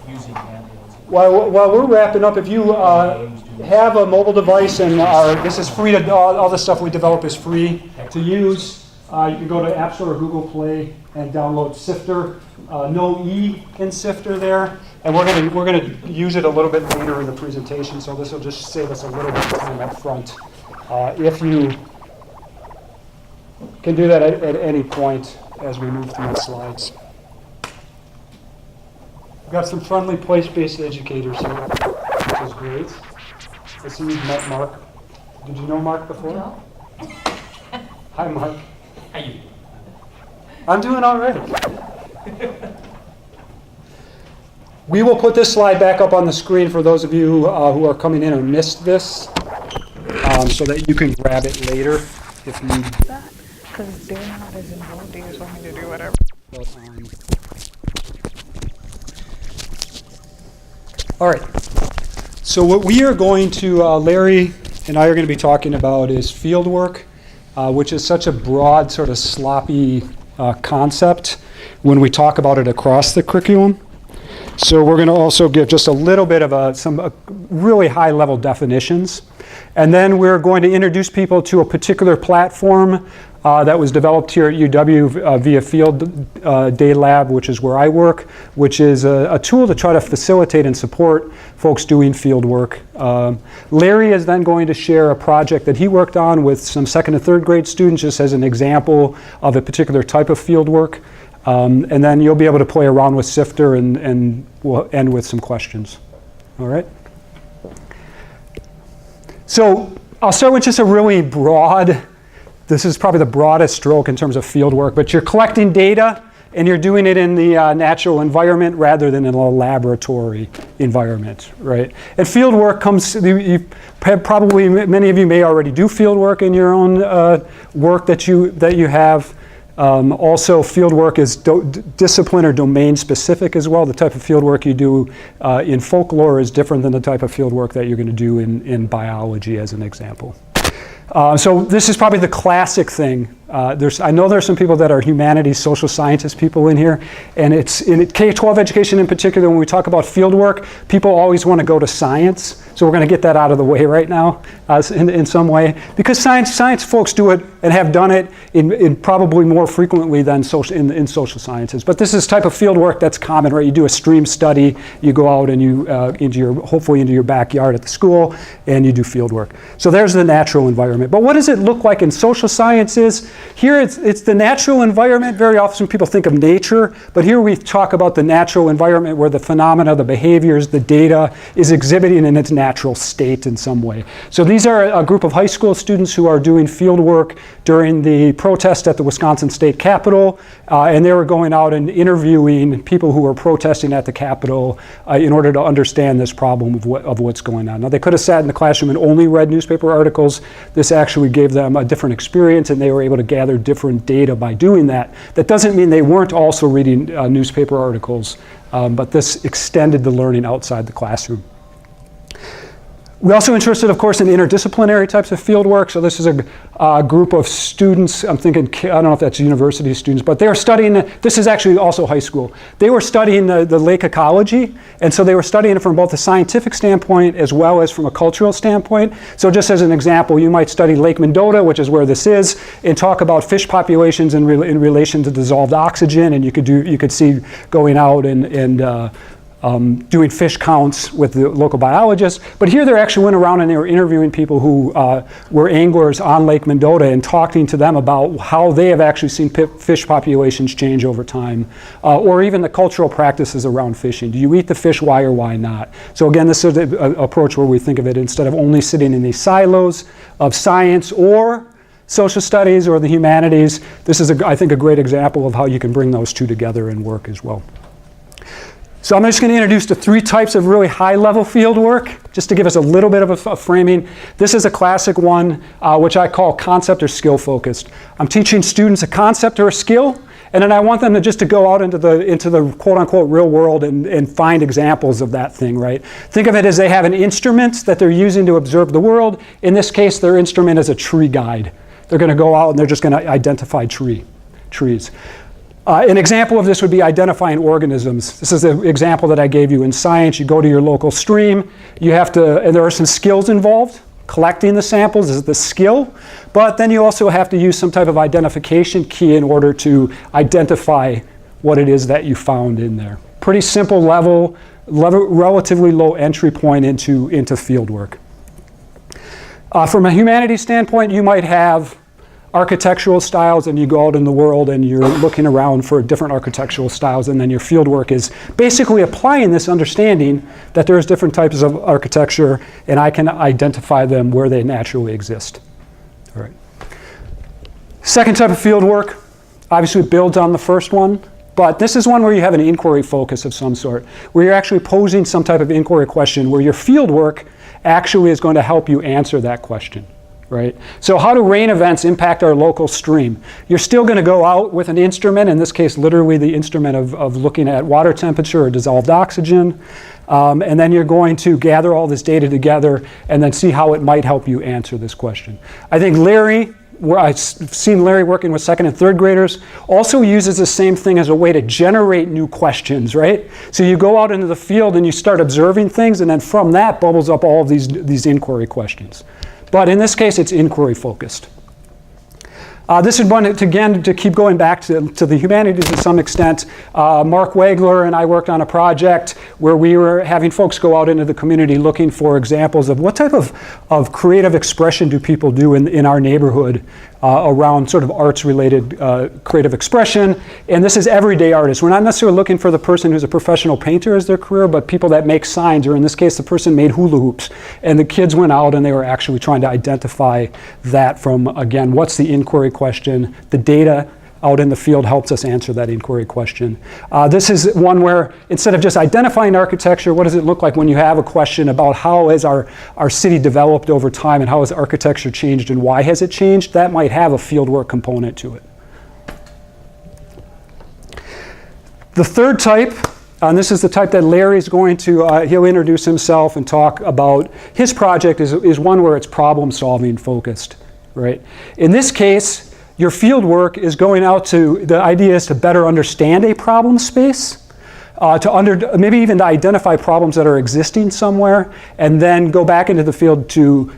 using handhelds? While we're wrapping up, if you have a mobile device and this is free to, all the stuff we develop is free to use, you can go to App Store or Google Play and download Siftr. No E in Siftr there, and we're gonna use it a little bit later in the presentation, so this will just save us a little bit of time up front. If you can do that at any point as we move through the slides. We've got some friendly place-based educators here, which is great. I see you've met Mark. Did you know Mark before? No. Hi, Mark. How you doing? I'm doing all right. We will put this slide back up on the screen for those of you who are coming in and missed this, so that you can grab it later if need. Because they're not as involved, they just want me to do whatever. All right. So what we are going to, Larry and I are going to be talking about is fieldwork, which is such a broad, sort of sloppy concept when we talk about it across the curriculum. So we're going to also give just a little bit of some really high-level definitions. And then we're going to introduce people to a particular platform that was developed here at UW via Field Day Lab, which is where I work, which is a tool to try to facilitate and support folks doing field work. Larry is then going to share a project that he worked on with some second and third grade students, just as an example of a particular type of field work. And then you'll be able to play around with Siftr, and we'll end with some questions. All right? So I'll start with just a really broad, this is probably the broadest stroke in terms of field work, but you're collecting data and you're doing it in the natural environment rather than in a laboratory environment, right? And field work comes, probably many of you may already do field work in your own work that you have. Also, field work is discipline or domain specific as well. The type of field work you do in folklore is different than the type of field work that you're going to do in biology, as an example. So this is probably the classic thing. I know there's some people that are humanities, social scientist people in here, and it's in K-12 education in particular, when we talk about field work, people always want to go to science. So we're going to get that out of the way right now in some way, because science folks do it and have done it in probably more frequently than in social sciences. But this is type of field work that's common, right? You do a stream study, you go out and you hopefully into your backyard at the school, and you do field work. So there's the natural environment. But what does it look like in social sciences? Here it's the natural environment. Very often people think of nature, but here we talk about the natural environment where the phenomena, the behaviors, the data is exhibiting in its natural state in some way. So these are a group of high school students who are doing field work during the protest at the Wisconsin State Capitol, and they were going out and interviewing people who were protesting at the Capitol in order to understand this problem of what's going on. Now, they could have sat in the classroom and only read newspaper articles. This actually gave them a different experience, and they were able to gather different data by doing that. That doesn't mean they weren't also reading newspaper articles, but this extended the learning outside the classroom. We're also interested, of course, in interdisciplinary types of field work. So this is a group of students. I'm thinking, I don't know if that's university students, but they were studying, this is actually also high school. They were studying the lake ecology, and so they were studying it from both a scientific standpoint as well as from a cultural standpoint. So just as an example, you might study Lake Mendota, which is where this is, and talk about fish populations in relation to dissolved oxygen, and you could see going out and doing fish counts with the local biologists. But here they actually went around and they were interviewing people who were anglers on Lake Mendota and talking to them about how they have actually seen fish populations change over time, or even the cultural practices around fishing. Do you eat the fish? Why or why not? So again, this is an approach where we think of it instead of only sitting in these silos of science or social studies or the humanities. This is, I think, a great example of how you can bring those two together and work as well. So I'm just going to introduce the three types of really high-level field work, just to give us a little bit of a framing. This is a classic one, which I call concept or skill-focused. I'm teaching students a concept or a skill, and then I want them to go out into the quote-unquote real world and find examples of that thing, right? Think of it as they have an instrument that they're using to observe the world. In this case, their instrument is a tree guide. They're going to go out and they're just going to identify trees. An example of this would be identifying organisms. This is the example that I gave you in science. You go to your local stream, you have to, and there are some skills involved. Collecting the samples is the skill, but then you also have to use some type of identification key in order to identify what it is that you found in there. Pretty simple level, relatively low entry point into field work. From a humanities standpoint, you might have architectural styles, and you go out in the world and you're looking around for different architectural styles, and then your field work is basically applying this understanding that there's different types of architecture and I can identify them where they naturally exist. All right. Second type of field work obviously builds on the first one, but this is one where you have an inquiry focus of some sort, where you're actually posing some type of inquiry question where your field work actually is going to help you answer that question. Right? So how do rain events impact our local stream? You're still going to go out with an instrument, in this case literally the instrument of looking at water temperature or dissolved oxygen, and then you're going to gather all this data together and then see how it might help you answer this question. I think Larry, where I've seen Larry working with second and third graders, also uses the same thing as a way to generate new questions, right? So you go out into the field and you start observing things, and then from that bubbles up all of these inquiry questions. But in this case, it's inquiry focused. This is one, again, to keep going back to the humanities to some extent. Mark Wagler and I worked on a project where we were having folks go out into the community looking for examples of what type of creative expression do people do in our neighborhood around sort of arts-related creative expression. And this is everyday artists. We're not necessarily looking for the person who's a professional painter as their career, but people that make signs, or in this case, the person made hula hoops. And the kids went out and they were actually trying to identify that from, again, what's the inquiry question? The data out in the field helps us answer that inquiry question. This is one where instead of just identifying architecture, what does it look like when you have a question about how has our city developed over time and how has architecture changed and why has it changed? That might have a fieldwork component to it. The third type, and this is the type that Larry's going to, he'll introduce himself and talk about. His project is one where it's problem solving focused, right? In this case, your field work is going out to, the idea is to better understand a problem space, maybe even to identify problems that are existing somewhere, and then go back into the field to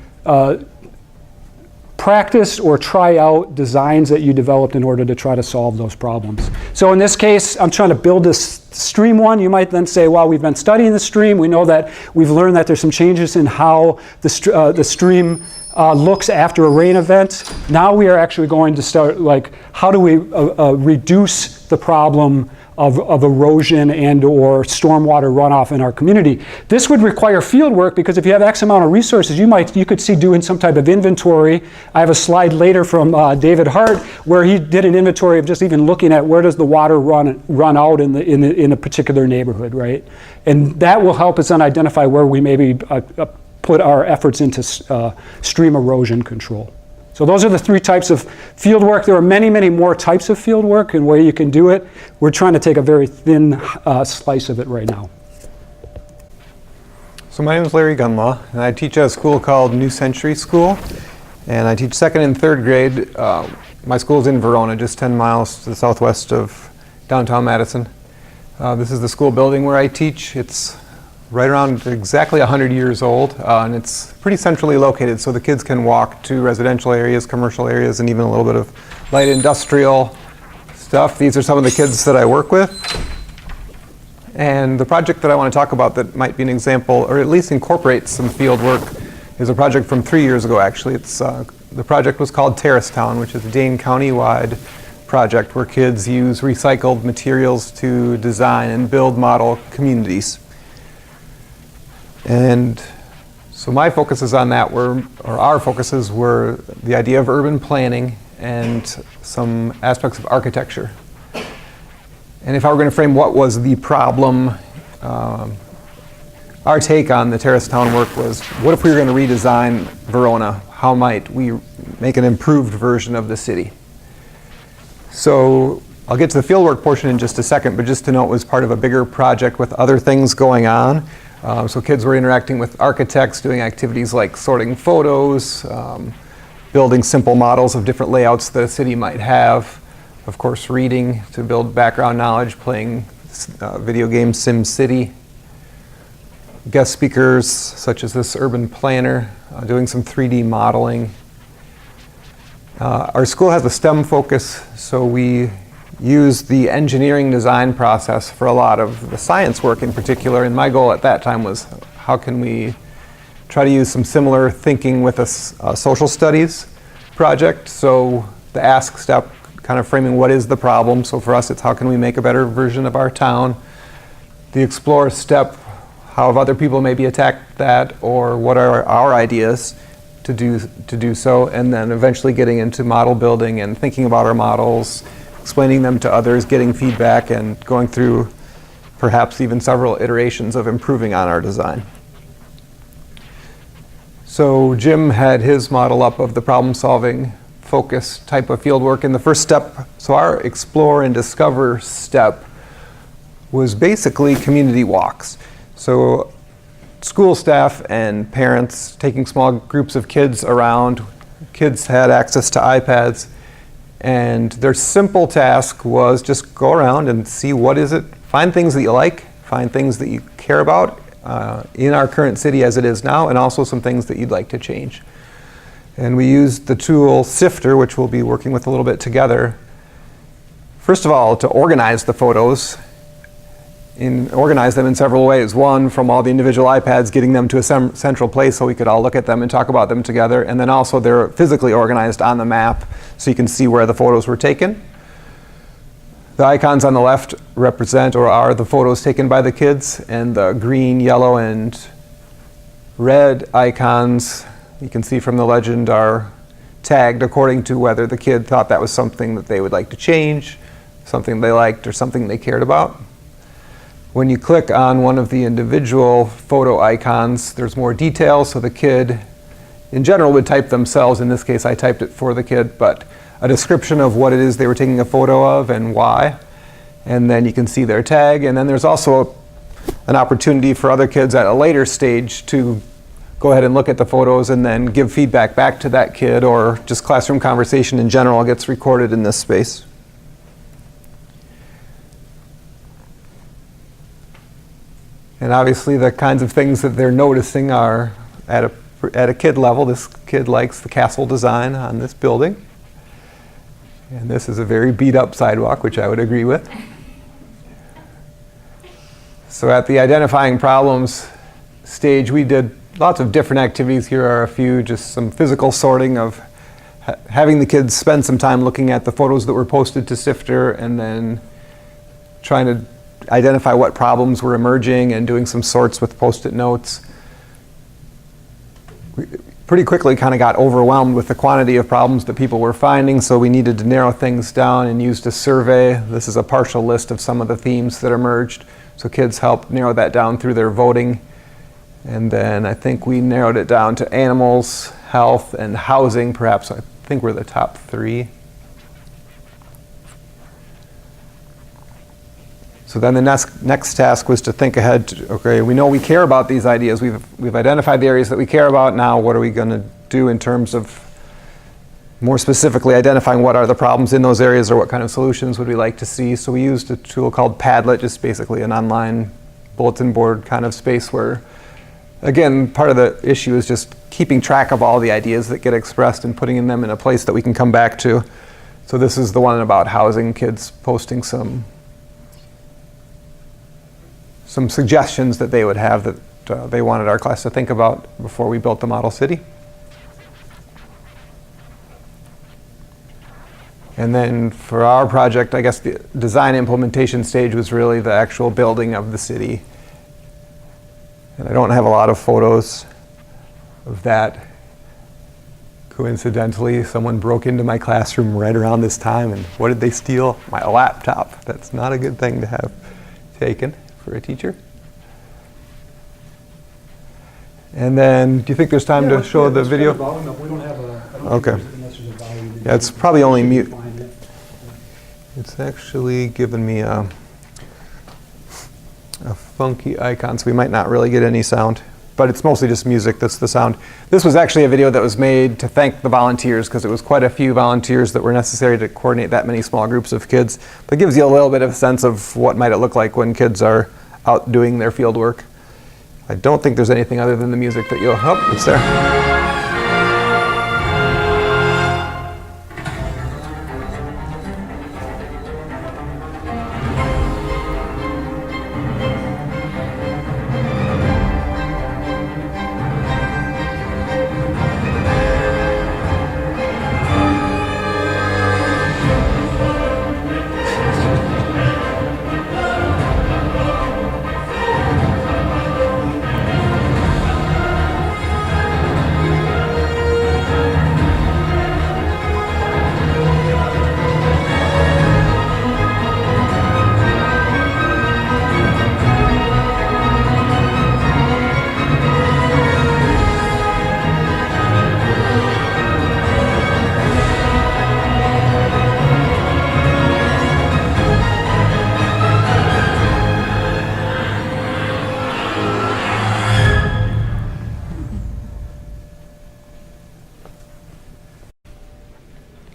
practice or try out designs that you developed in order to try to solve those problems. So in this case, I'm trying to build this stream one. You might then say, well, we've been studying the stream. We know that we've learned that there's some changes in how the stream looks after a rain event. Now we are actually going to start, like, how do we reduce the problem of erosion and or stormwater runoff in our community? This would require field work because if you have X amount of resources, you could see doing some type of inventory. I have a slide later from David Hart where he did an inventory of just even looking at where does the water run out in a particular neighborhood, right? And that will help us then identify where we maybe put our efforts into stream erosion control. So those are the three types of field work. There are many, many more types of field work and where you can do it. We're trying to take a very thin slice of it right now. So my name is Larry Gunlaw, and I teach at a school called New Century School, and I teach second and third grade. My school's in Verona, just 10 miles to the southwest of downtown Madison. This is the school building where I teach. It's right around exactly 100 years old, and it's pretty centrally located, so the kids can walk to residential areas, commercial areas, and even a little bit of light industrial stuff. These are some of the kids that I work with. And the project that I want to talk about that might be an example, or at least incorporates some field work, is a project from 3 years ago, actually. The project was called Terrace Town, which is a Dane County-wide project where kids use recycled materials to design and build model communities. And so my focuses on that our focuses were the idea of urban planning and some aspects of architecture. And if I were going to frame what was the problem, our take on the Terrace Town work was, what if we were going to redesign Verona? How might we make an improved version of the city? So I'll get to the fieldwork portion in just a second, but just to note it was part of a bigger project with other things going on. So kids were interacting with architects, doing activities like sorting photos, building simple models of different layouts that a city might have, Of course, reading to build background knowledge, playing video game SimCity. Guest speakers such as this urban planner, doing some 3D modeling. Our school has a STEM focus, so we use the engineering design process for a lot of the science work in particular. And my goal at that time was, how can we try to use some similar thinking with a social studies project? So the ask step, kind of framing what is the problem. So for us, it's how can we make a better version of our town? The explore step, how have other people maybe attacked that, or what are our ideas to do so, and then eventually getting into model building and thinking about our models, explaining them to others, getting feedback, and going through perhaps even several iterations of improving on our design. So Jim had his model up of the problem-solving focus type of fieldwork in the first step. So our explore and discover step was basically community walks. So school staff and parents taking small groups of kids around. Kids had access to iPads, and their simple task was just go around and see what is it, find things that you like, find things that you care about in our current city as it is now, and also some things that you'd like to change. And we used the tool Siftr, which we'll be working with a little bit together. First of all, to organize the photos, organize them in several ways. One, from all the individual iPads, getting them to a central place so we could all look at them and talk about them together. And then also they're physically organized on the map so you can see where the photos were taken. The icons on the left represent or are the photos taken by the kids, and the green, yellow, and red icons, you can see from the legend, are tagged according to whether the kid thought that was something that they would like to change, something they liked, or something they cared about. When you click on one of the individual photo icons, there's more detail, so the kid in general would type themselves. In this case, I typed it for the kid, but a description of what it is they were taking a photo of and why. And then you can see their tag. And then there's also an opportunity for other kids at a later stage to go ahead and look at the photos and then give feedback back to that kid, or just classroom conversation in general gets recorded in this space. And obviously the kinds of things that they're noticing are at a kid level. This kid likes the castle design on this building. And this is a very beat up sidewalk, which I would agree with. So at the identifying problems stage, we did lots of different activities. Here are a few, just some physical sorting of having the kids spend some time looking at the photos that were posted to Siftr, and then trying to identify what problems were emerging and doing some sorts with Post-it notes. We pretty quickly kind of got overwhelmed with the quantity of problems that people were finding, so we needed to narrow things down and used a survey. This is a partial list of some of the themes that emerged. So kids helped narrow that down through their voting. And then I think we narrowed it down to animals, health, and housing, perhaps. I think we're the top three. So then the next task was to think ahead to, okay, we know we care about these ideas. We've identified the areas that we care about. Now what are we going to do in terms of more specifically identifying what are the problems in those areas, or what kind of solutions would we like to see? So we used a tool called Padlet, just basically an online bulletin board kind of space where, again, part of the issue is just keeping track of all the ideas that get expressed and putting them in a place that we can come back to. So this is the one about housing, kids posting some suggestions that they would have that they wanted our class to think about before we built the model city. And then for our project, I guess the design implementation stage was really the actual building of the city. And I don't have a lot of photos of that. Coincidentally, someone broke into my classroom right around this time, and what did they steal? My laptop. That's not a good thing to have taken for a teacher. And then, do you think there's time to show the video? We don't have Okay. Yeah, it's probably only mute. It's actually given me a funky icon, so we might not really get any sound. but it's mostly just music that's the sound. This was actually a video that was made to thank the volunteers, because it was quite a few volunteers that were necessary to coordinate that many small groups of kids. But it gives you a little bit of a sense of what might it look like when kids are out doing their field work. I don't think there's anything other than the music that you'll, oh, it's there.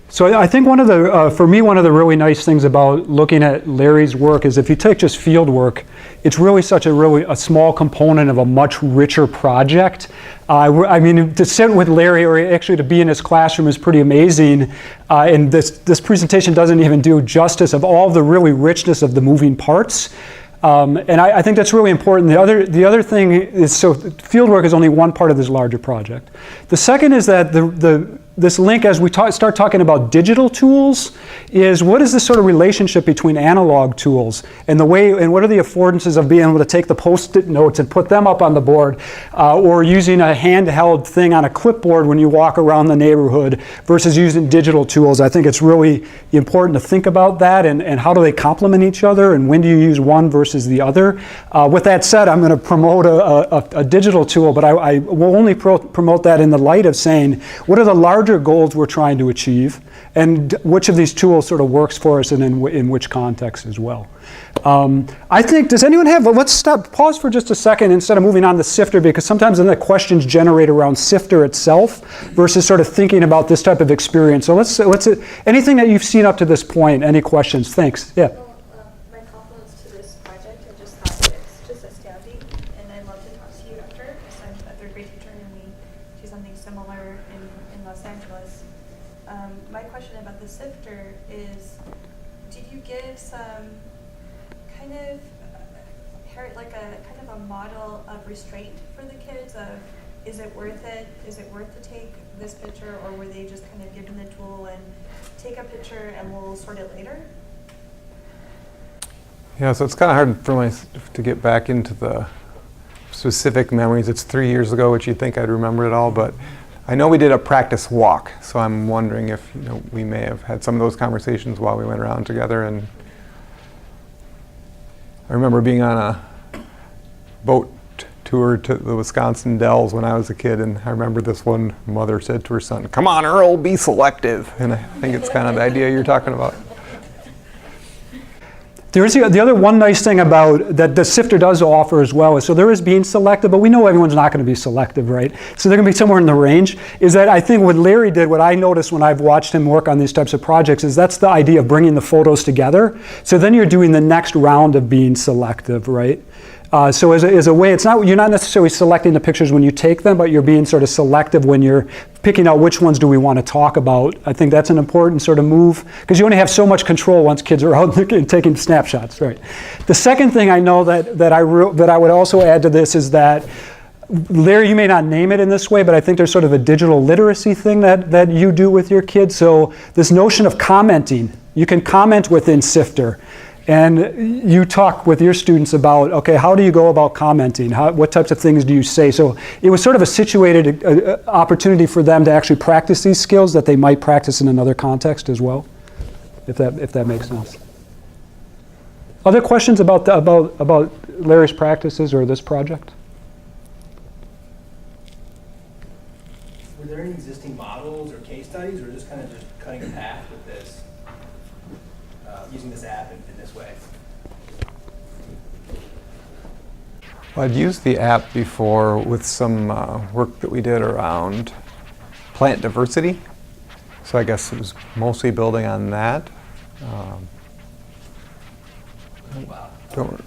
So I think for me, one of the really nice things about looking at Larry's work is if you take just field work, it's really such a small component of a much richer project. I mean, to sit with Larry or actually to be in his classroom is pretty amazing. And this presentation doesn't even do justice of all the really richness of the moving parts. And I think that's really important. The other thing is, so fieldwork is only one part of this larger project. The second is that this link, as we start talking about digital tools, is what is this sort of relationship between analog tools and what are the affordances of being able to take the Post-it notes and put them up on the board, or using a handheld thing on a clipboard when you walk around the neighborhood versus using digital tools. I think it's really important to think about that and how do they complement each other and when do you use one versus the other. With that said, I'm going to promote a digital tool, but I will only promote that in the light of saying what are the larger goals we're trying to achieve and which of these tools sort of works for us and in which context as well. I think, does anyone have, let's pause for just a second instead of moving on to Siftr, because sometimes then the questions generate around Siftr itself versus sort of thinking about this type of experience. So let's anything that you've seen up to this point, any questions? Thanks. Yeah. My compliments to this project. I just thought it's just astounding, and I'd love to talk to you after, because I'm a third grade teacher and we do something similar in Los Angeles. My question about the Siftr is, did you give some kind of a model of restraint for the kids of, is it worth it? Is it worth to take this picture, or were they just kind of given the tool and take a picture and we'll sort it later? Yeah, so it's kind of hard for me to get back into the specific memories. It's 3 years ago, which you'd think I'd remember it all, but I know we did a practice walk, so I'm wondering if we may have had some of those conversations while we went around together. And I remember being on a boat tour to the Wisconsin Dells when I was a kid, and I remember this one mother said to her son, "Come on, Earl, be selective." And I think it's kind of the idea you're talking about. There's the other one nice thing about that the Siftr does offer as well is, so there is being selective, but we know everyone's not going to be selective, right? So they're going to be somewhere in the range. Is that I think what Larry did, what I noticed when I've watched him work on these types of projects, is that's the idea of bringing the photos together. So then you're doing the next round of being selective, right? So as a way, you're not necessarily selecting the pictures when you take them, but you're being sort of selective when you're picking out which ones do we want to talk about. I think that's an important sort of move, because you only have so much control once kids are out taking snapshots, right? The second thing I know that I would also add to this is that, Larry, you may not name it in this way, but I think there's sort of a digital literacy thing that you do with your kids. So this notion of commenting, you can comment within Siftr. And you talk with your students about, okay, how do you go about commenting? What types of things do you say? So it was sort of a situated opportunity for them to actually practice these skills that they might practice in another context as well, if that makes sense. Other questions about Larry's practices or this project? Were there any existing models or case studies, or just kind of cutting a path with this, using this app in this way? I'd used the app before with some work that we did around plant diversity. So I guess it was mostly building on that. Don't,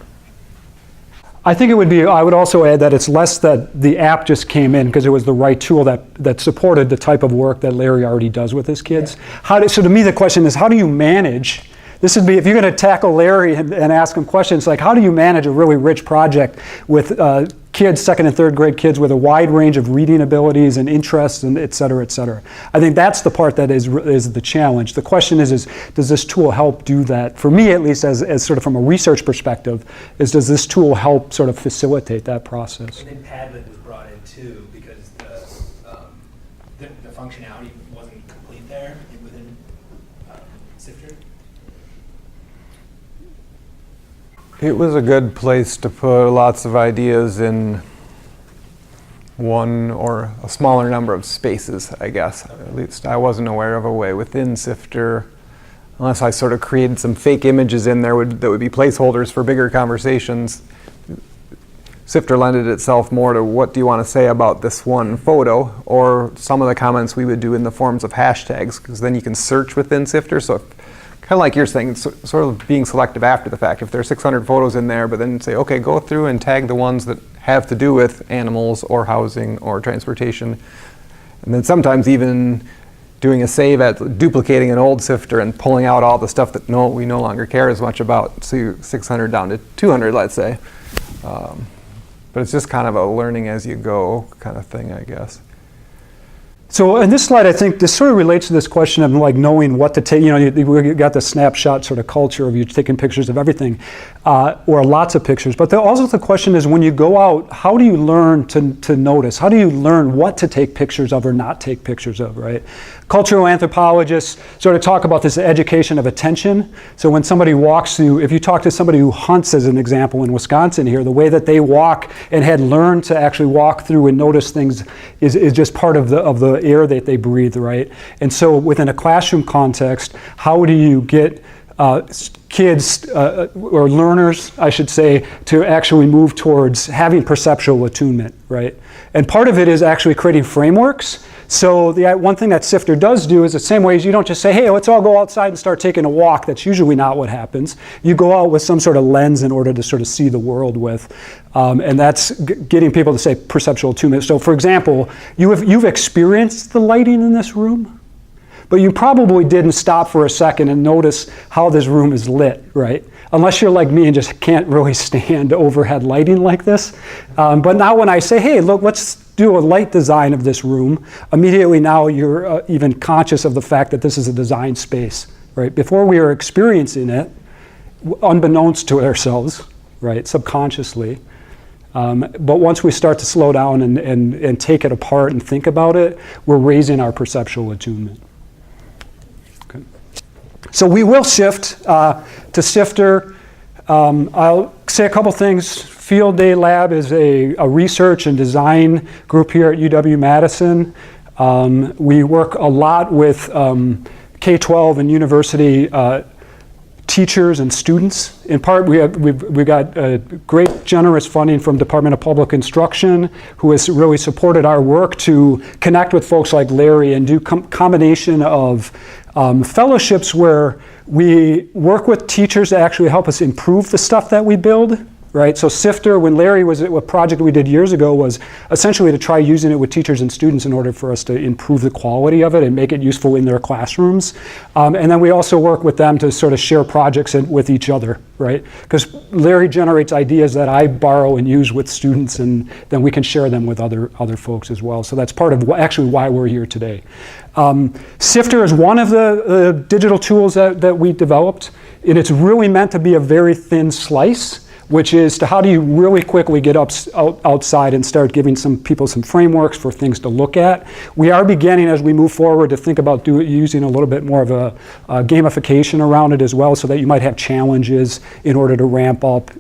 I think it would be, I would also add that it's less that the app just came in because it was the right tool that supported the type of work that Larry already does with his kids. So to me the question is, how do you manage, this would be, if you're going to tackle Larry and ask him questions, like how do you manage a really rich project with kids, second and third grade kids with a wide range of reading abilities and interests and et cetera, et cetera. I think that's the part that is the challenge. The question is does this tool help do that? For me, at least, as sort of from a research perspective, does this tool help sort of facilitate that process? I think Padlet was brought in too because the functionality wasn't complete there within Siftr. it was a good place to put lots of ideas in one or a smaller number of spaces, I guess. At least I wasn't aware of a way within Siftr, unless I sort of created some fake images in there that would be placeholders for bigger conversations. Siftr lended itself more to what do you want to say about this one photo, or some of the comments we would do in the forms of hashtags, because then you can search within Siftr. So kind of like you're saying, it's sort of being selective after the fact. If there are 600 photos in there, but then say, okay, go through and tag the ones that have to do with animals or housing or transportation. And then sometimes even doing a save at duplicating an old Siftr and pulling out all the stuff that we no longer care as much about, so you're 600 down to 200, let's say. But it's just kind of a learning as you go kind of thing, I guess. So in this slide, I think this sort of relates to this question of like knowing what to take. You know, we got the snapshot sort of culture of you taking pictures of everything, or lots of pictures. But also the question is, when you go out, how do you learn to notice? How do you learn what to take pictures of or not take pictures of, right? Cultural anthropologists sort of talk about this education of attention. So when somebody walks through, if you talk to somebody who hunts, as an example, in Wisconsin here, the way that they walk and had learned to actually walk through and notice things is just part of the air that they breathe, right? And so within a classroom context, how do you get kids, or learners, I should say, to actually move towards having perceptual attunement, right? And part of it is actually creating frameworks. So the one thing that Siftr does do is the same way as you don't just say, hey, let's all go outside and start taking a walk. That's usually not what happens. You go out with some sort of lens in order to sort of see the world with. And that's getting people to say perceptual attunement. So for example, you've experienced the lighting in this room, but you probably didn't stop for a second and notice how this room is lit, right? Unless you're like me and just can't really stand overhead lighting like this. But now when I say, hey, look, let's do a light design of this room, immediately now you're even conscious of the fact that this is a design space, right? Before we were experiencing it, unbeknownst to ourselves, right, subconsciously. But once we start to slow down and take it apart and think about it, we're raising our perceptual attunement. Okay. So we will shift to Siftr. I'll say a couple things. Field Day Lab is a research and design group here at UW-Madison. We work a lot with K-12 and university teachers and students. In part, we've got great generous funding from Department of Public Instruction, who has really supported our work to connect with folks like Larry and do combination of fellowships where we work with teachers to actually help us improve the stuff that we build. Right, so Siftr, when Larry was at a project we did years ago, was essentially to try using it with teachers and students in order for us to improve the quality of it and make it useful in their classrooms. And then we also work with them to sort of share projects with each other, right? Because Larry generates ideas that I borrow and use with students, and then we can share them with other folks as well. So that's part of actually why we're here today. Siftr is one of the digital tools that we developed, and it's really meant to be a very thin slice, which is to how do you really quickly get outside and start giving some people some frameworks for things to look at. We are beginning, as we move forward, to think about using a little bit more of a gamification around it as well, so that you might have challenges in order to ramp up,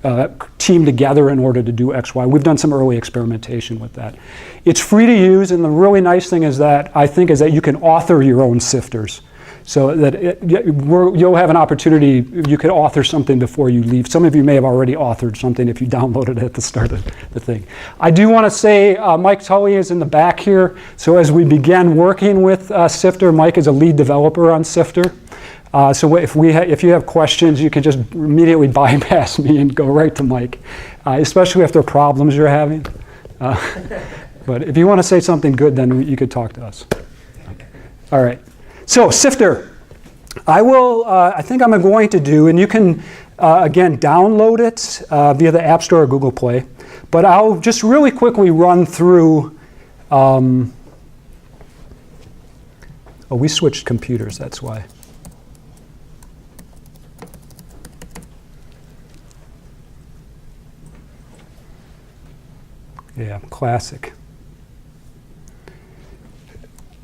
team together in order to do X, Y. We've done some early experimentation with that. It's free to use, and the really nice thing is that, I think, is that you can author your own Siftrs. so that you'll have an opportunity, you could author something before you leave. Some of you may have already authored something if you downloaded it at the start of the thing. I do want to say Mike Tully is in the back here, so as we begin working with Siftr, Mike is a lead developer on Siftr. So if you have questions, you can just immediately bypass me and go right to Mike, especially if there are problems you're having. But if you want to say something good, then you could talk to us. All right. So Siftr, I think I'm going to do, and you can, again, download it via the App Store or Google Play. But I'll just really quickly run through, we switched computers, that's why. Yeah, classic.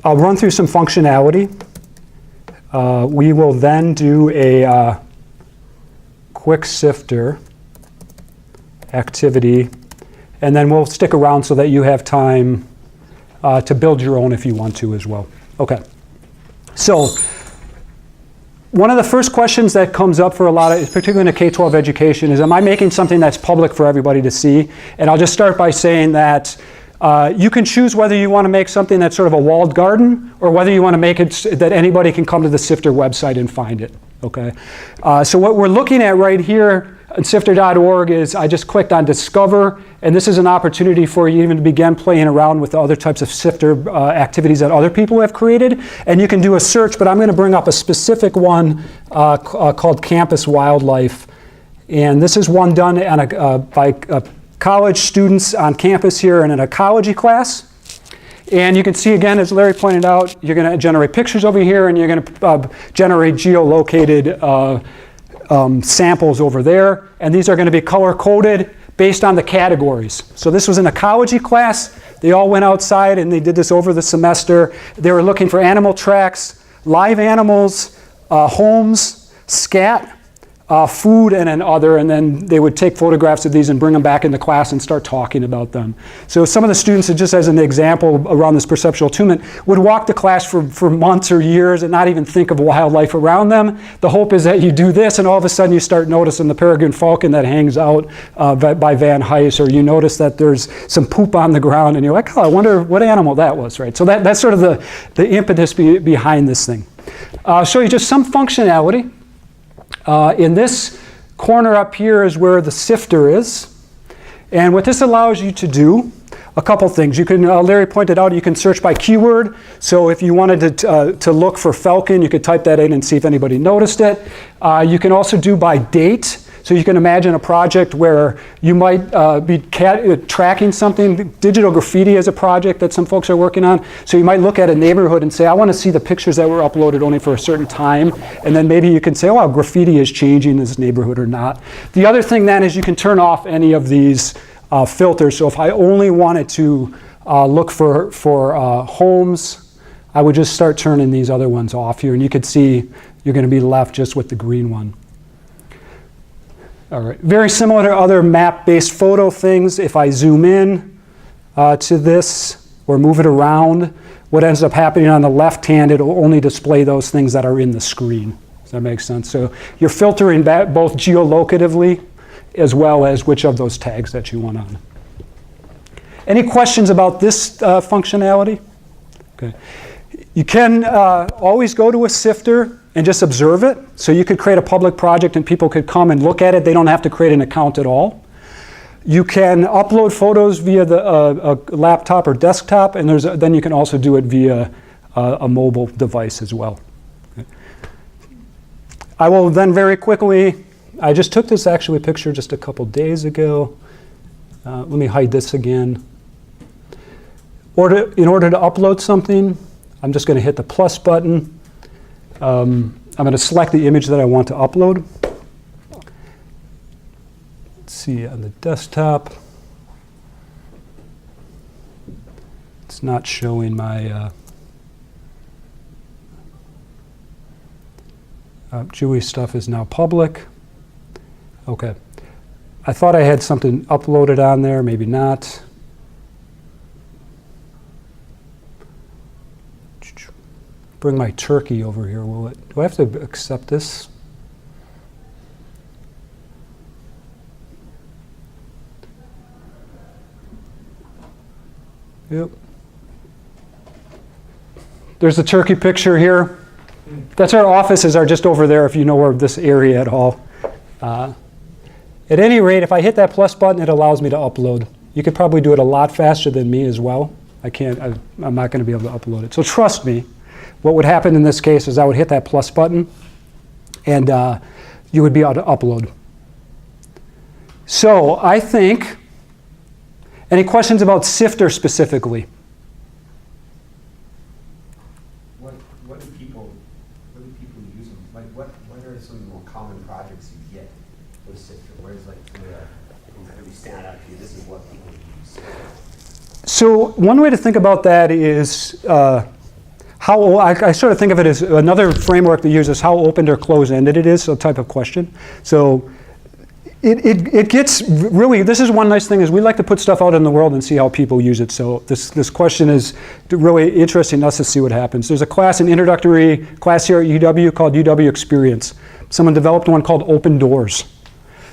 I'll run through some functionality. We will then do a quick Siftr activity, and then we'll stick around so that you have time to build your own if you want to as well. Okay. So one of the first questions that comes up for a lot of, particularly in a K-12 education, is am I making something that's public for everybody to see? And I'll just start by saying that you can choose whether you want to make something that's sort of a walled garden or whether you want to make it that anybody can come to the Siftr website and find it. Okay. So what we're looking at right here on Siftr.org is I just clicked on Discover, and this is an opportunity for you even to begin playing around with the other types of Siftr activities that other people have created. And you can do a search, but I'm going to bring up a specific one called Campus Wildlife. And this is one done on by college students on campus here in an ecology class. And you can see, again, as Larry pointed out, you're going to generate pictures over here, and you're going to generate geolocated samples over there. And these are going to be color-coded based on the categories. So this was an ecology class. They all went outside, and they did this over the semester. They were looking for animal tracks, live animals, homes, scat, food, and an other, and then they would take photographs of these and bring them back into class and start talking about them. So some of the students, just as an example around this perceptual attunement, would walk to class for months or years and not even think of wildlife around them. The hope is that you do this, and all of a sudden you start noticing the peregrine falcon that hangs out by Van Hise, or you notice that there's some poop on the ground, and you're like, oh, I wonder what animal that was, right? So that's sort of the impetus behind this thing. I'll show you just some functionality. In this corner up here is where the Siftr is. And what this allows you to do, a couple things. You can, Larry pointed out, you can search by keyword. So if you wanted to look for falcon, you could type that in and see if anybody noticed it. You can also do by date. So you can imagine a project where you might be tracking something. Digital graffiti is a project that some folks are working on. So you might look at a neighborhood and say, I want to see the pictures that were uploaded only for a certain time. And then maybe you can say, oh, wow, graffiti is changing in this neighborhood or not. The other thing then is you can turn off any of these filters. So if I only wanted to look for homes, I would just start turning these other ones off here. And you could see you're going to be left just with the green one. All right. Very similar to other map-based photo things. If I zoom in to this or move it around, what ends up happening on the left hand, it'll only display those things that are in the screen. Does that make sense? So you're filtering that both geolocatively as well as which of those tags that you want on. Any questions about this functionality? Okay. You can always go to a Siftr and just observe it. So you could create a public project and people could come and look at it. They don't have to create an account at all. You can upload photos via a laptop or desktop, and then you can also do it via a mobile device as well. Okay. I will then very quickly, I just took this actually picture just a couple days ago. Let me hide this again. In order to upload something, I'm just going to hit the plus button. I'm going to select the image that I want to upload. Let's see on the desktop. It's not showing my Chewy stuff is now public. Okay. I thought I had something uploaded on there, maybe not. bring my turkey over here, will it? Do I have to accept this? Yep. There's the turkey picture here. That's our offices are just over there if you know where this area at all. At any rate, if I hit that plus button, it allows me to upload. You could probably do it a lot faster than me as well. I'm not going to be able to upload it. So trust me, what would happen in this case is I would hit that plus button and you would be able to upload. So I think, any questions about Siftr specifically? What do people use them? Like what are some of the more common projects you get with Siftr? Where's like really stand out to you? This is what people use. So one way to think about that is how I sort of think of it as another framework that uses how open or closed-ended it is, so type of question. So it gets really, this is one nice thing is we like to put stuff out in the world and see how people use it. So this question is really interesting us to see what happens. There's a class, an introductory class here at UW called UW Experience. Someone developed one called Open Doors.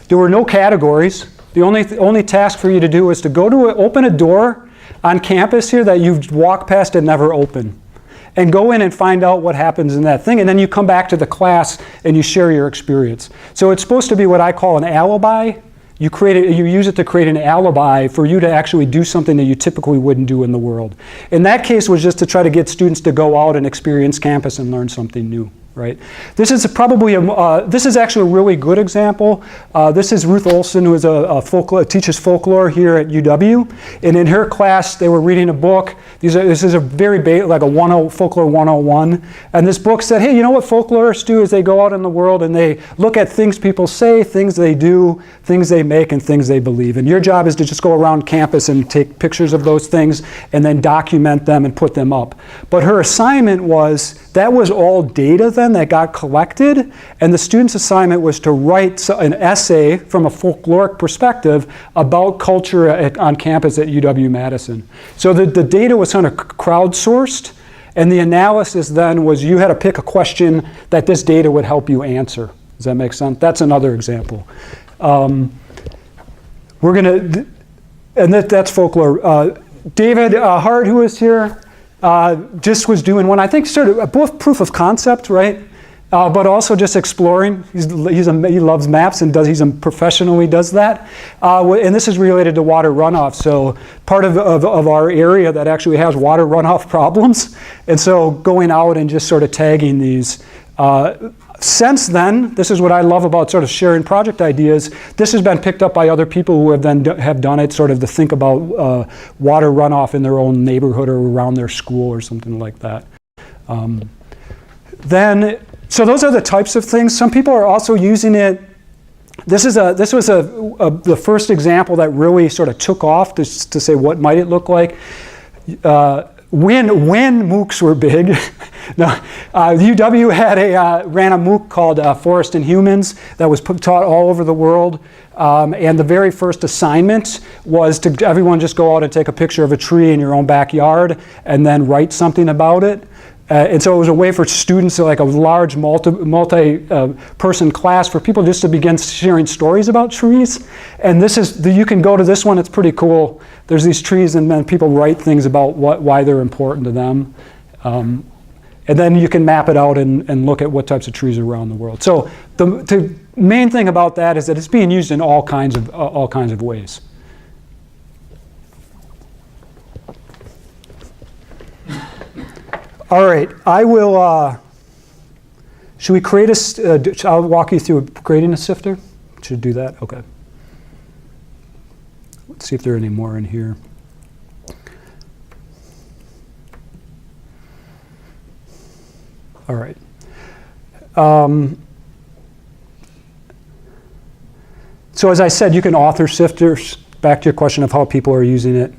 There were no categories. The only task for you to do is to go to open a door on campus here that you've walked past and never opened. And go in and find out what happens in that thing. And then you come back to the class and you share your experience. So it's supposed to be what I call an alibi. You use it to create an alibi for you to actually do something that you typically wouldn't do in the world. In that case was just to try to get students to go out and experience campus and learn something new. Right? This is this is actually a really good example. This is Ruth Olson, who is teaches folklore here at UW, and in her class they were reading a book. This is a very like a folklore 101, and this book said, hey, you know what folklorists do is they go out in the world and they look at things people say, things they do, things they make, and things they believe. And your job is to just go around campus and take pictures of those things and then document them and put them up. But her assignment that was all data then that got collected, and the student's assignment was to write an essay from a folkloric perspective about culture on campus at UW-Madison. So the data was kind of crowdsourced, and the analysis then was you had to pick a question that this data would help you answer. Does that make sense? That's another example. That's folklore. David Hart, who is here, just was doing one, I think, sort of both proof of concept, right? But also just exploring. He loves maps and professionally does that. And this is related to water runoff. So part of our area that actually has water runoff problems. And so going out and just sort of tagging these. Since then, this is what I love about sort of sharing project ideas. This has been picked up by other people who have done it sort of to think about water runoff in their own neighborhood or around their school or something like that. So those are the types of things. Some people are also using it. This was the first example that really sort of took off to say what might it look like. When MOOCs were big, UW ran a MOOC called Forest and Humans that was taught all over the world. And the very first assignment was to everyone just go out and take a picture of a tree in your own backyard and then write something about it. And so it was a way for students, like a large multi-person class, for people just to begin sharing stories about trees. And you can go to this one, it's pretty cool. There's these trees and then people write things about why they're important to them. And then you can map it out and look at what types of trees are around the world. So the main thing about that is that it's being used in all kinds of ways. All right, I will, should we create I'll walk you through creating a Siftr. Should do that? Okay. Let's see if there are any more in here. All right. So as I said, you can author Siftrs. Back to your question of how people are using it.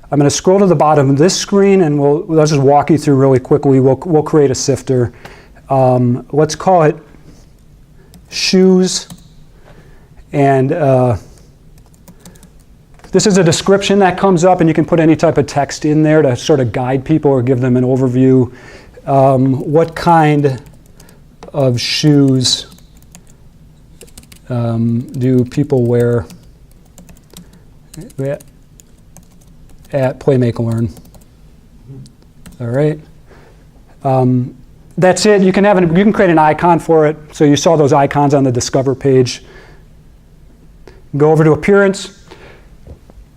I'm going to scroll to the bottom of this screen, and let's just walk you through really quickly. We'll create a Siftr. Let's call it shoes. And this is a description that comes up, and you can put any type of text in there to sort of guide people or give them an overview. what kind of shoes do people wear at Play, Make, Learn? All right. That's it. You can create an icon for it. So you saw those icons on the Discover page. Go over to Appearance.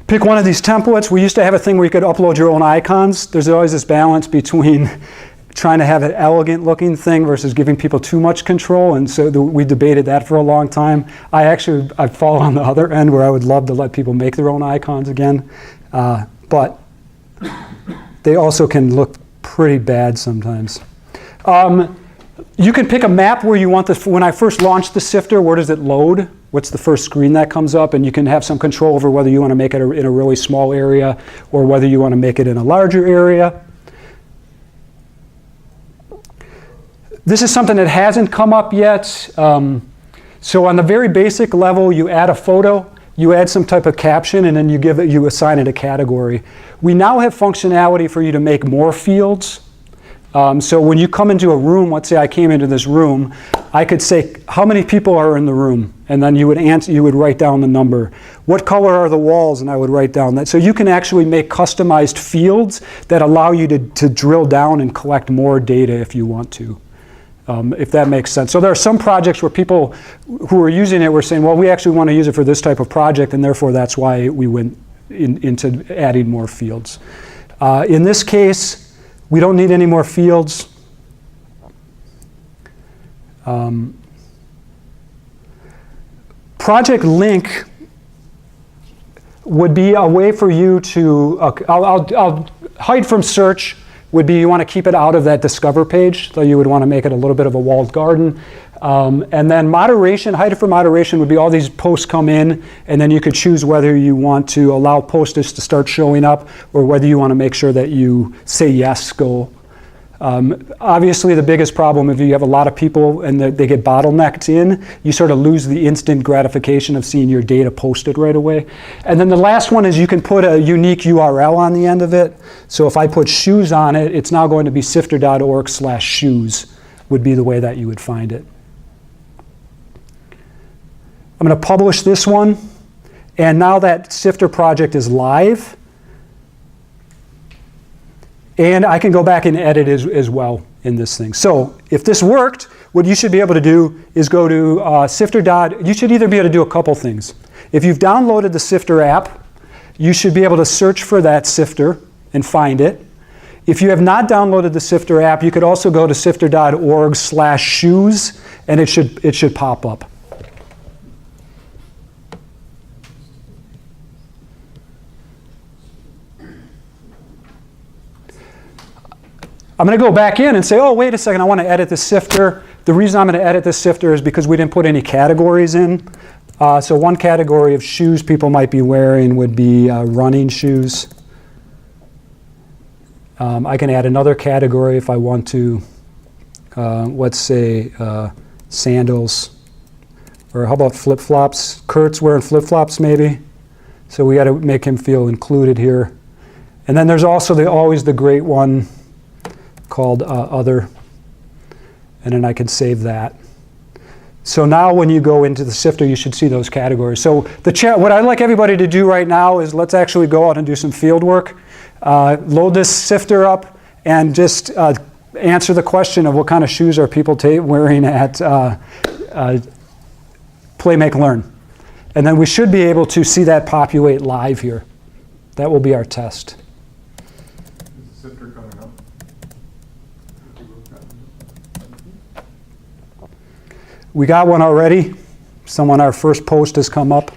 Pick one of these templates. We used to have a thing where you could upload your own icons. There's always this balance between trying to have an elegant looking thing versus giving people too much control, and so we debated that for a long time. I fall on the other end where I would love to let people make their own icons again, but they also can look pretty bad sometimes. You can pick a map where you want this. When I first launched the Siftr, where does it load? What's the first screen that comes up? And you can have some control over whether you want to make it in a really small area or whether you want to make it in a larger area. This is something that hasn't come up yet. So on the very basic level, you add a photo, you add some type of caption, and then you assign it a category. We now have functionality for you to make more fields. So when you come into a room, let's say I came into this room, I could say how many people are in the room, and then you would write down the number. What color are the walls, and I would write down that. So you can actually make customized fields that allow you to drill down and collect more data if you want to, if that makes sense. So there are some projects where people who are using it were saying, well, we actually want to use it for this type of project, and therefore that's why we went into adding more fields. In this case, we don't need any more fields. Project link would be a way for you to, I'll hide from search would be you want to keep it out of that Discover page, so you would want to make it a little bit of a walled garden. And then moderation, hide it from moderation would be all these posts come in, and then you could choose whether you want to allow posters to start showing up or whether you want to make sure that you say yes, go. Obviously, the biggest problem if you have a lot of people and they get bottlenecked in, you sort of lose the instant gratification of seeing your data posted right away. And then the last one is you can put a unique URL on the end of it. So if I put shoes on it, it's now going to be siftr.org/shoes would be the way that you would find it. I'm going to publish this one. And now that Siftr project is live. And I can go back and edit as well in this thing. So if this worked, what you should be able to do is go to Siftr. You should either be able to do a couple things. If you've downloaded the Siftr app, you should be able to search for that Siftr and find it. If you have not downloaded the Siftr app, you could also go to siftr.org/shoes, and it should pop up. I'm going to go back in and say, oh, wait a second, I want to edit the Siftr. The reason I'm going to edit the Siftr is because we didn't put any categories in. So one category of shoes people might be wearing would be running shoes. I can add another category if I want to, let's say sandals. Or how about flip-flops? Kurt's wearing flip-flops maybe. So we got to make him feel included here. And then there's also always the great one called Other, and then I can save that. So now when you go into the Siftr, you should see those categories. So what I'd like everybody to do right now is let's actually go out and do some field work. Load this Siftr up and just answer the question of what kind of shoes are people wearing at Play, Make, Learn. And then we should be able to see that populate live here. That will be our test. Is the Siftr coming up? We got one already. Our first post has come up.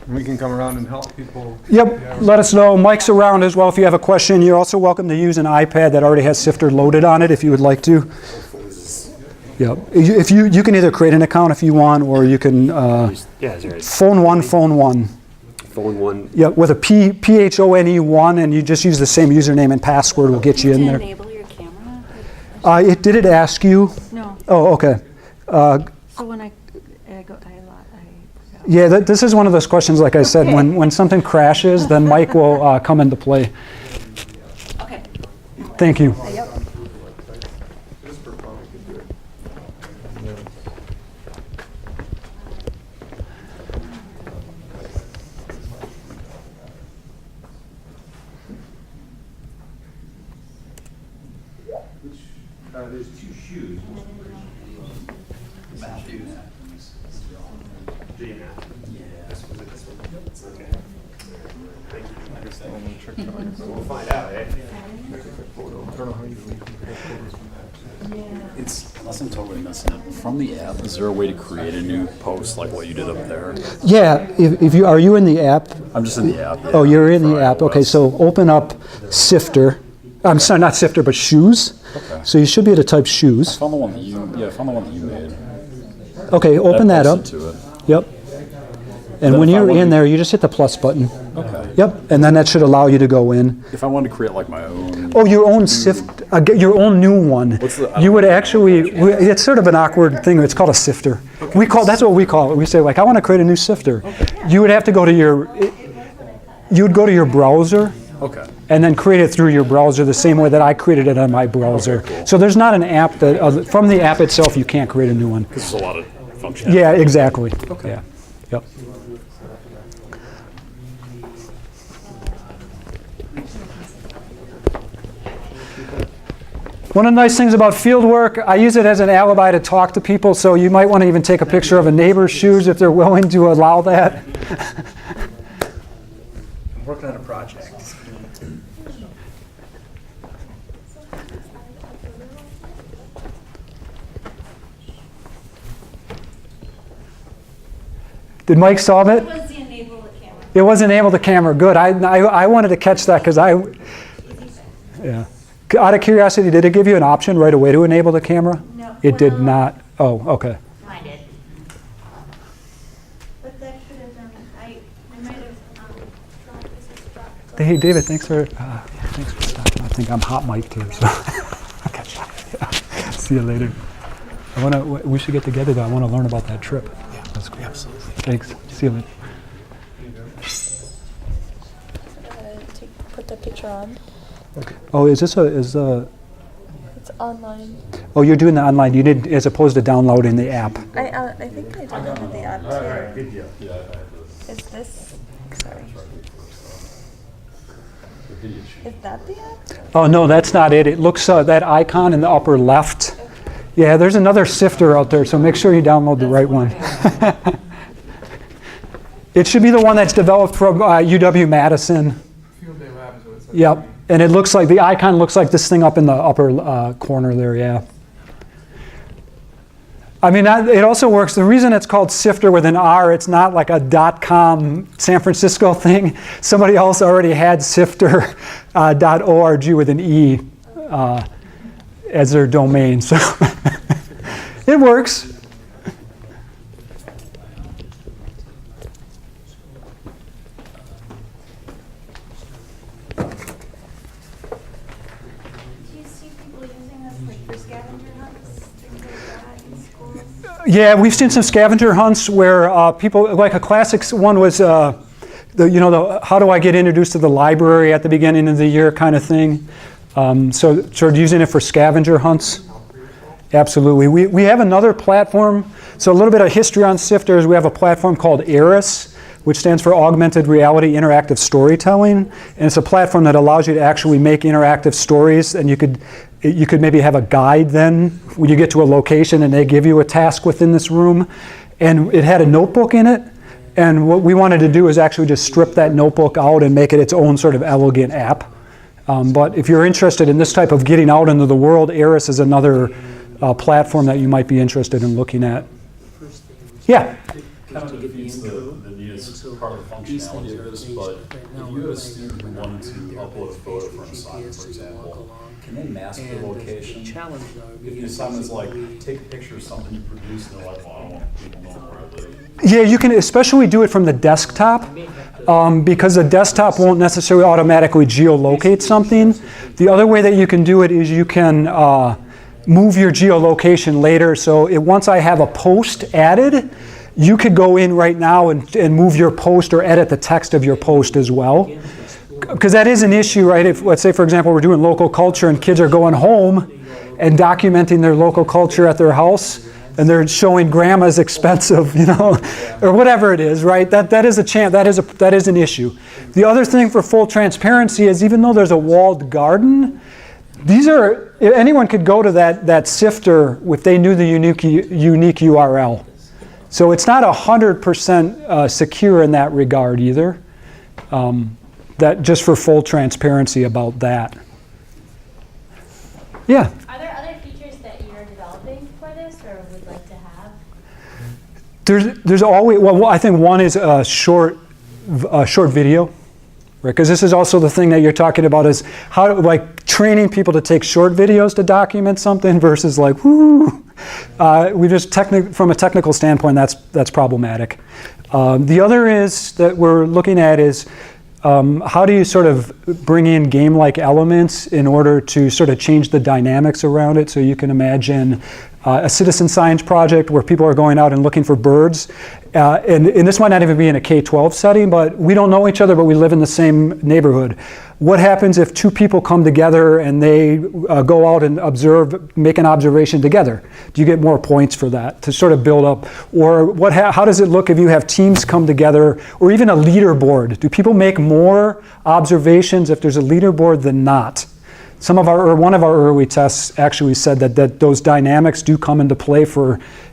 We can come around and help people. Yep, let us know. Mike's around as well if you have a question. You're also welcome to use an iPad that already has Siftr loaded on it if you would like to. Yep. If you can either create an account if you want, or you can phone one. Phone one. Yeah, with a PHONE1, and you just use the same username and password will get you in there. Enable your camera? Did it ask you? No. Oh, okay. So when I go Yeah, this is one of those questions, like I said, when something crashes, then Mike will come into play. Okay. Thank you. Yep. Just for fun, we could do it. Which, there's two shoes. Matthews. Yeah. This one, this one. Okay. Thank you. We'll find out, eh? I don't know how you take photos from that. It's, unless I'm totally messing up, from the app, is there a way to create a new post like what you did up there? Yeah, if you, are you in the app? I'm just in the app. Oh, yeah, you're in for the app. Okay, iOS. so open up Siftr. I'm sorry, not Siftr, but Shoes. Okay. So you should be able to type I Shoes. found the one that you, I found the one that you made. Okay, open that up. posted to it. Yep. And Then when if I you're want in to- there, you just hit the plus button. Okay. Yep, and then that should allow you to go in. If I wanted to create like my own, Oh, your own your own new one. What's the- I You don't would know. actually, it's sort of an awkward thing. It's called a sifter. That's what we call it. We say like, I want to create a new sifter. You would have to go to you would go to your browser okay. and then create it through your browser the same way that I created it on my browser. So there's not an app that, from the app itself, you can't create a new one. Because there's a lot of functionality. Yeah, exactly. Okay. Yeah. Yep. One of the nice things about fieldwork, I use it as an alibi to talk to people, so you might want to even take a picture of a neighbor's shoes if they're willing to allow that. I'm working on a project. Did Mike solve it? Was the enable the camera? It wasn't able to camera. Good. I wanted to catch that because yeah. Out of curiosity, did it give you an option right away to enable the camera? No. It did Well, not. Oh, okay. I did. But that could have done, I might have dropped. Hey, David, thanks for stopping. I think I'm hot mic too. So okay. Yeah. See you later. We should get together though. I want to learn about that trip. Yeah, that's cool. Absolutely. Thanks. See you later. Put the picture on. Oh, is this It's online. Oh, you're doing the online. You did as opposed to downloading the app. I think I downloaded the app too. Good deal. Is this, sorry. Is that the app? Oh no, that's not it. It looks that icon in the upper left. Yeah, there's another Siftr out there, so make sure you download the right one. It should be the one that's developed from UW-Madison. Field Day Lab is what it says. Yep, and it looks like the icon looks like this thing up in the upper corner there. Yeah. I mean, it also works. The reason it's called Siftr with an R, it's not like a .com San Francisco thing. Somebody else already had Siftr.org with an E as their domain, so it works. Do you see people using this like for scavenger hunts, things like that in schools? Yeah, we've seen some scavenger hunts where people, like a classic one was, how do I get introduced to the library at the beginning of the year kind of thing. So sort of using it for scavenger hunts. Absolutely. We have another platform. So a little bit of history on Siftr is we have a platform called ARIS, which stands for Augmented Reality Interactive Storytelling. And it's a platform that allows you to actually make interactive stories. And you could maybe have a guide then when you get to a location and they give you a task within this room. And it had a notebook in it. And what we wanted to do is actually just strip that notebook out and make it its own sort of elegant app. But if you're interested in this type of getting out into the world, ARIS is another platform that you might be interested in looking at. Yeah. Kind of defeats the neatest part of the functionality of this, but if you have a student who wanted to upload a photo for an assignment, for example, can they mask the location? If the assignment's like, take a picture of something you produced, and they're like, well, I don't want people knowing where I live. Yeah, you can especially do it from the desktop because the desktop won't necessarily automatically geolocate something. The other way that you can do it is you can move your geolocation later. So once I have a post added, you could go in right now and move your post or edit the text of your post as well. Because that is an issue, right? If, let's say, for example, we're doing local culture and kids are going home and documenting their local culture at their house, and they're showing grandma's expensive, or whatever it is, right? That is a chance. That is an issue. The other thing for full transparency is, even though there's a walled garden, anyone could go to that Siftr if they knew the unique URL. So it's not 100% secure in that regard either. That just for full transparency about that. Yeah. Are there other features that you're developing for this or would like to have? There's always, well, I think one is a short video, right? Because this is also the thing that you're talking about is how, like, training people to take short videos to document something versus like, whoo. We just from a technical standpoint, that's problematic. The other is that we're looking at is how do you sort of bring in game-like elements in order to sort of change the dynamics around it? So you can imagine a citizen science project where people are going out and looking for birds. And this might not even be in a K-12 setting, but we don't know each other, but we live in the same neighborhood. What happens if two people come together and they go out and make an observation together? Do you get more points for that to sort of build up? Or how does it look if you have teams come together, or even a leaderboard? Do people make more observations if there's a leaderboard than not? One of our early tests actually said that those dynamics do come into play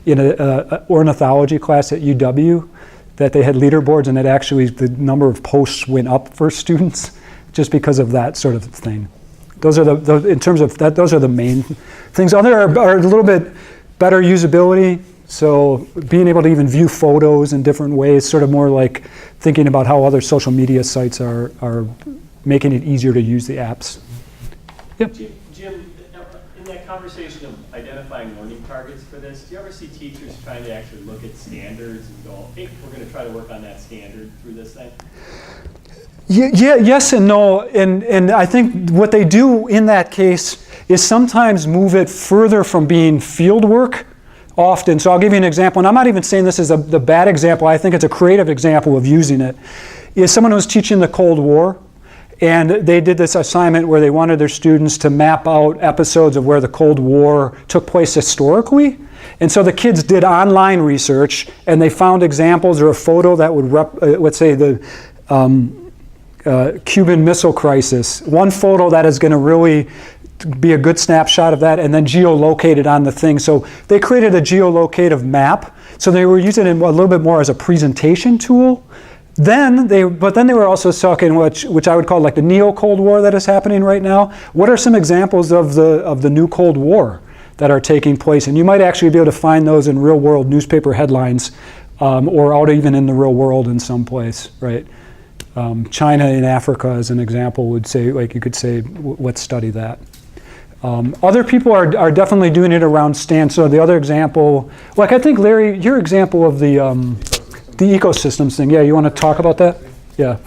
in an ornithology class at UW, that they had leaderboards and the number of posts went up for students just because of that sort of thing. Those are those are the main things. Other are a little bit better usability. So being able to even view photos in different ways, sort of more like thinking about how other social media sites are making it easier to use the apps. Yep. Jim, in that conversation of identifying learning targets for this, do you ever see teachers trying to actually look at standards and go, hey, we're going to try to work on that standard through this thing? Yeah, yes and no. And I think what they do in that case is sometimes move it further from being field work often. So I'll give you an example, and I'm not even saying this is the bad example. I think it's a creative example of using it. Is someone who was teaching the Cold War, and they did this assignment where they wanted their students to map out episodes of where the Cold War took place historically. And so the kids did online research, and they found examples or a photo that would, let's say, the Cuban Missile Crisis. One photo that is going to really be a good snapshot of that, and then geolocated on the thing. So they created a geolocative map. So they were using it a little bit more as a presentation tool. Then they were also talking, which I would call like the neo-Cold War that is happening right now. What are some examples of the new Cold War that are taking place? And you might actually be able to find those in real-world newspaper headlines, or out even in the real world in some place, right? China in Africa, as an example, would say, like you could say, let's study that. Other people are definitely doing it around stands. So the other example, like I think Larry, your example of the ecosystems thing. Yeah, you want to talk about that? Yeah.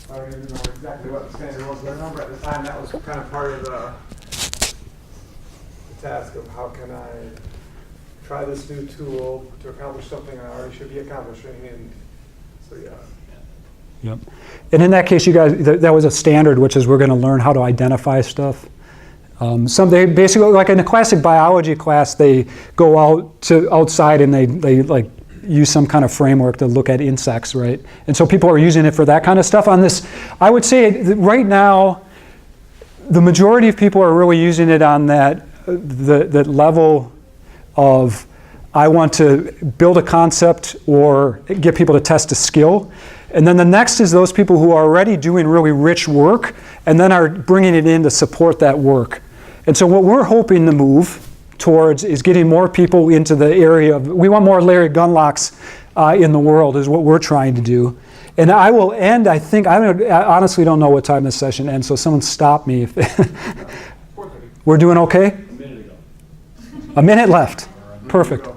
I don't even know exactly what the standard was, but I remember at the time that was kind of part of the task of how can I try this new tool to accomplish something I already should be accomplishing, and so yeah. Yep. And in that case, you guys, that was a standard, which is we're going to learn how to identify stuff. They basically, like in a classic biology class, they go outside and they like use some kind of framework to look at insects, right? And so people are using it for that kind of stuff. On this, I would say right now, the majority of people are really using it on that level of, I want to build a concept or get people to test a skill. And then the next is those people who are already doing really rich work and then are bringing it in to support that work. And so what we're hoping to move towards is getting more people into the area of, we want more Larry Gunlocks in the world is what we're trying to do. And I will end, I think, I honestly don't know what time this session ends, so someone stop me. We're doing okay? A minute ago. A minute left. Perfect.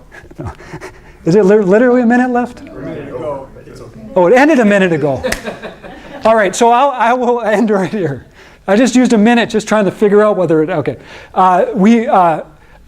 Is it literally a minute left? Oh, it ended a minute ago. All right, so I will end right here. I just used a minute just trying to figure out whether it, okay.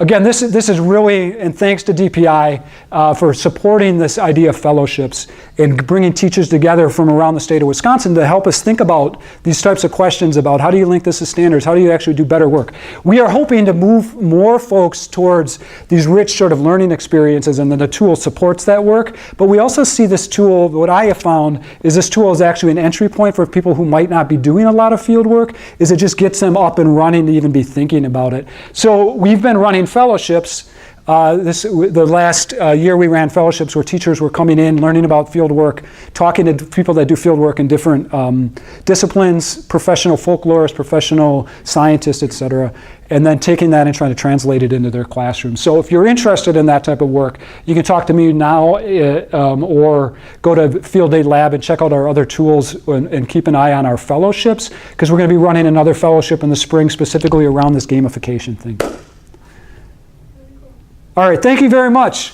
Again, this is really, and thanks to DPI for supporting this idea of fellowships and bringing teachers together from around the state of Wisconsin to help us think about these types of questions about how do you link this to standards, how do you actually do better work. We are hoping to move more folks towards these rich sort of learning experiences, and then the tool supports that work. But we also see this tool, what I have found is this tool is actually an entry point for people who might not be doing a lot of field work, is it just gets them up and running to even be thinking about it. So we've been running fellowships. The last year we ran fellowships where teachers were coming in, learning about field work, talking to people that do field work in different disciplines, professional folklorists, professional scientists, et cetera, and then taking that and trying to translate it into their classroom. So if you're interested in that type of work, you can talk to me now or go to Field Day Lab and check out our other tools and keep an eye on our fellowships, because we're going to be running another fellowship in the spring specifically around this gamification thing. All right, thank you very much.